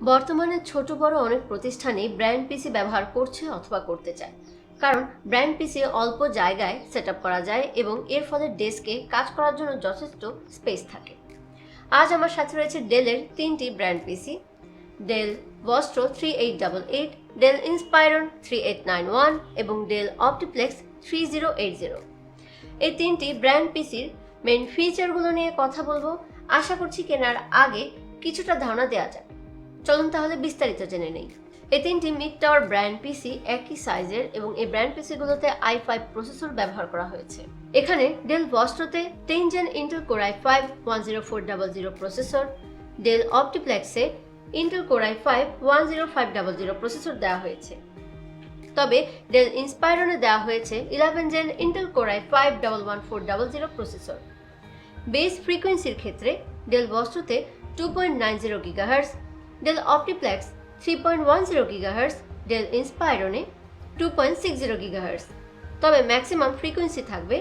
বর্তমানে ছোট বড় অনেক প্রতিষ্ঠানই ব্র্যান্ড পিসি ব্যবহার করছে অথবা করতে চায়, কারণ ব্র্যান্ড পিসি অল্প জায়গায় সেটআপ করা যায় এবং এর ফলে ডেস্কে কাজ করার জন্য যথেষ্ট স্পেস থাকে। আজ আমার সাথে রয়েছে ডেলের তিনটি brand PC, Dell Vostro 3888, Dell Inspiron 3891 এবং ডেল অপটিপ্লেক্স 3080। এই তিনটি ব্র্যান্ড পিসির মেইন ফিচারগুলো নিয়ে কথা বলবো। আশা করছি কেনার আগে কিছুটা ধারণা দেওয়া যায়। চলুন তাহলে বিস্তারিত জেনে নেই। এই তিনটি মিড টাওয়ার ব্র্যান্ড পিসি একই সাইজের এবং এই ব্র্যান্ড পিসিগুলোতে i5 প্রসেসর ব্যবহার করা হয়েছে। এখানে ডেল ভস্ট্রোতে 10 gen Intel Core i5 10400 processor, Dell অপটিপ্লেক্সে ইন্টেল কোর i5 10500 প্রসেসর দেওয়া হয়েছে। তবে ডেল ইন্সপাইরনে দেওয়া হয়েছে 11 gen Intel Core i5 11400 processor. Base ফ্রিকোয়েন্সির ক্ষেত্রে ডেল ভস্ট্রোতে 2.90 GHz, Dell Optiplex 3.10 GHz, Dell ইন্সপাইরনে 2.60 GHz। তবে ম্যাক্সিমাম ফ্রিকোয়েন্সি থাকবে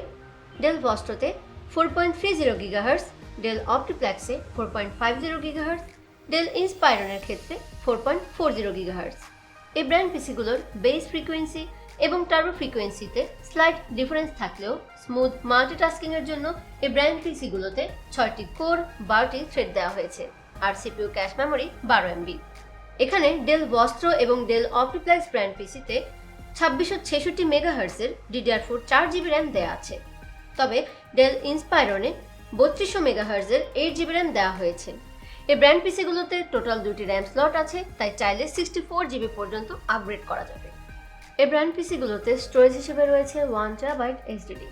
ডেল ভস্ট্রোতে 4.30 GHz, ডেল অপটিপ্লেক্সে 4.50 GHz, ডেল ইন্সপাইরনের ক্ষেত্রে 4.40 GHz। এই ব্র্যান্ড পিসিগুলোর বেস ফ্রিকোয়েন্সি এবং টার্বো ফ্রিকোয়েন্সিতে স্লাইট ডিফারেন্স থাকলেও স্মুথ মাল্টিটাস্কিং এর জন্য এই ব্র্যান্ড পিসিগুলোতে 6টি কোর 12টি থ্রেড দেওয়া হয়েছে আর সিপিইউ ক্যাশ মেমোরি 12 MB। এখানে ডেল ভস্ট্রো এবং ডেল অপটিপ্লেক্স ব্র্যান্ড পিসিতে 2666 MHz এর DDR4 4GB RAM দেওয়া আছে। তবে ডেল ইন্সপাইরনে 3200 MHz এর 8GB RAM দেওয়া হয়েছে। এই ব্র্যান্ড পিসিগুলোতে টোটাল 2টি র্যাম স্লট আছে, তাই চাইলে 64GB পর্যন্ত আপগ্রেড করা যাবে। এই ব্র্যান্ড পিসিগুলোতে স্টোরেজ হিসেবে রয়েছে 1TB HDD।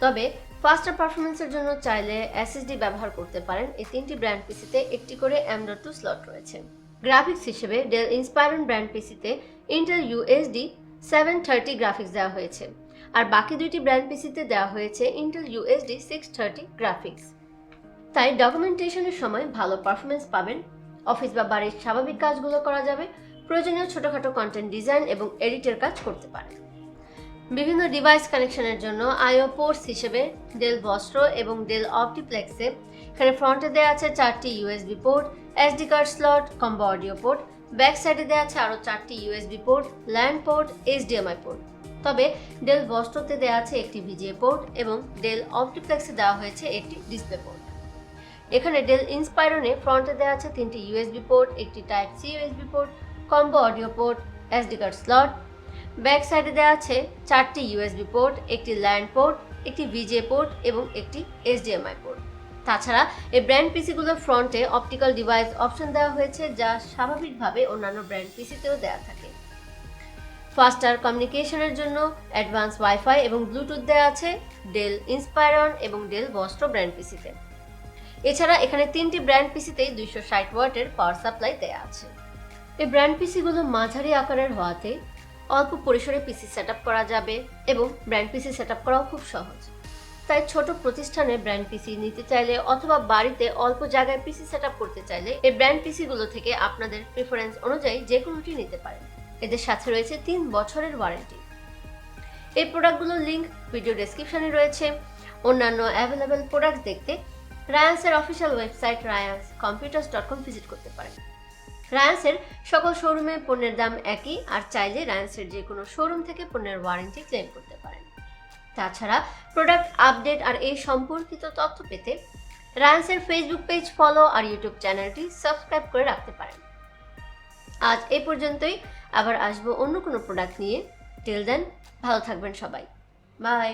তবে ফাস্টার পারফরমেন্সের জন্য চাইলে SSD ব্যবহার করতে পারেন। এই তিনটি ব্র্যান্ড পিসিতে একটি করে M.2 স্লট রয়েছে। গ্রাফিক্স হিসেবে ডেল ইন্সপাইরন ব্র্যান্ড পিসিতে ইন্টেল UHD 730 গ্রাফিক্স দেওয়া হয়েছে, আর বাকি দুইটি ব্র্যান্ড পিসিতে দেওয়া হয়েছে ইন্টেল UHD 630 গ্রাফিক্স। তাই ডকুমেন্টেশনের সময় ভালো পারফরমেন্স পাবেন, অফিস বা বাড়ির স্বাভাবিক কাজগুলো করা যাবে, প্রয়োজনীয় ছোটখাটো কন্টেন্ট ডিজাইন এবং এডিটের কাজ করতে পারেন। বিভিন্ন ডিভাইস কানেকশনের জন্য আইও পোর্টস হিসেবে ডেল ভস্ট্রো এবং ডেল অপটিপ্লেক্সে এখানে ফ্রন্টে দেওয়া আছে 4টি USB port, SD card slot, combo audio port. Back সাইডে দেওয়া আছে আরও 4টি USB port, LAN port, HDMI port. তবে ডেল ভস্ট্রোতে দেওয়া আছে একটি VGA পোর্ট এবং ডেল অপটিপ্লেক্সে দেওয়া হয়েছে একটি ডিসপ্লে পোর্ট। এখানে ডেল ইন্সপাইরনে ফ্রন্টে দেওয়া আছে 3টি USB পোর্ট, একটি type C USB port, combo audio port, SD card slot. Back সাইডে দেওয়া আছে 4টি USB পোর্ট, একটি ল্যান পোর্ট, একটি VGA পোর্ট এবং একটি HDMI পোর্ট। তাছাড়া এই ব্র্যান্ড পিসিগুলোর ফ্রন্টে অপটিক্যাল ডিভাইস অপশন দেওয়া হয়েছে, যা স্বাভাবিকভাবে অন্যান্য ব্র্যান্ড পিসিতেও দেওয়া থাকে। ফাস্টার কমিউনিকেশনের জন্য অ্যাডভান্স ওয়াইফাই এবং ব্লুটুথ দেওয়া আছে ডেল ইন্সপাইরন এবং ডেল ভস্ট্রো ব্র্যান্ড পিসিতে। এছাড়া এখানে তিনটি ব্র্যান্ড পিসিতেই 260 ওয়াটের পাওয়ার সাপ্লাই দেওয়া আছে। এই ব্র্যান্ড পিসিগুলো মাঝারি আকারের হওয়াতে অল্প পরিসরে পিসি সেটআপ করা যাবে এবং ব্র্যান্ড পিসি সেটআপ করাও খুব সহজ। তাই ছোট প্রতিষ্ঠানে ব্র্যান্ড পিসি নিতে চাইলে অথবা বাড়িতে অল্প জায়গায় পিসি সেটআপ করতে চাইলে এই ব্র্যান্ড পিসিগুলো থেকে আপনাদের প্রেফারেন্স অনুযায়ী যে কোনোটি নিতে পারেন। এদের সাথে রয়েছে 3 বছরের ওয়ারেন্টি। এই প্রোডাক্টগুলোর লিঙ্ক ভিডিও ডেসক্রিপশনে রয়েছে। অন্যান্য অ্যাভেলেবেল প্রোডাক্ট দেখতে রায়ান্সের অফিসিয়াল ওয়েবসাইট rayanscomputers.com ভিজিট করতে পারেন। রায়ান্সের সকল শোরুমে পণ্যের দাম একই, আর চাইলে রায়ান্সের যে কোনো শোরুম থেকে পণ্যের ওয়ারেন্টি ক্লেম করতে পারেন। তাছাড়া প্রোডাক্ট আপডেট আর এই সম্পর্কিত তথ্য পেতে রায়ান্সের ফেসবুক পেজ ফলো আর ইউটিউব চ্যানেলটি সাবস্ক্রাইব করে রাখতে পারেন। আজ এই পর্যন্তই, আবার আসবো অন্য কোনো প্রোডাক্ট নিয়ে। টিল দেন ভালো থাকবেন সবাই, বাই।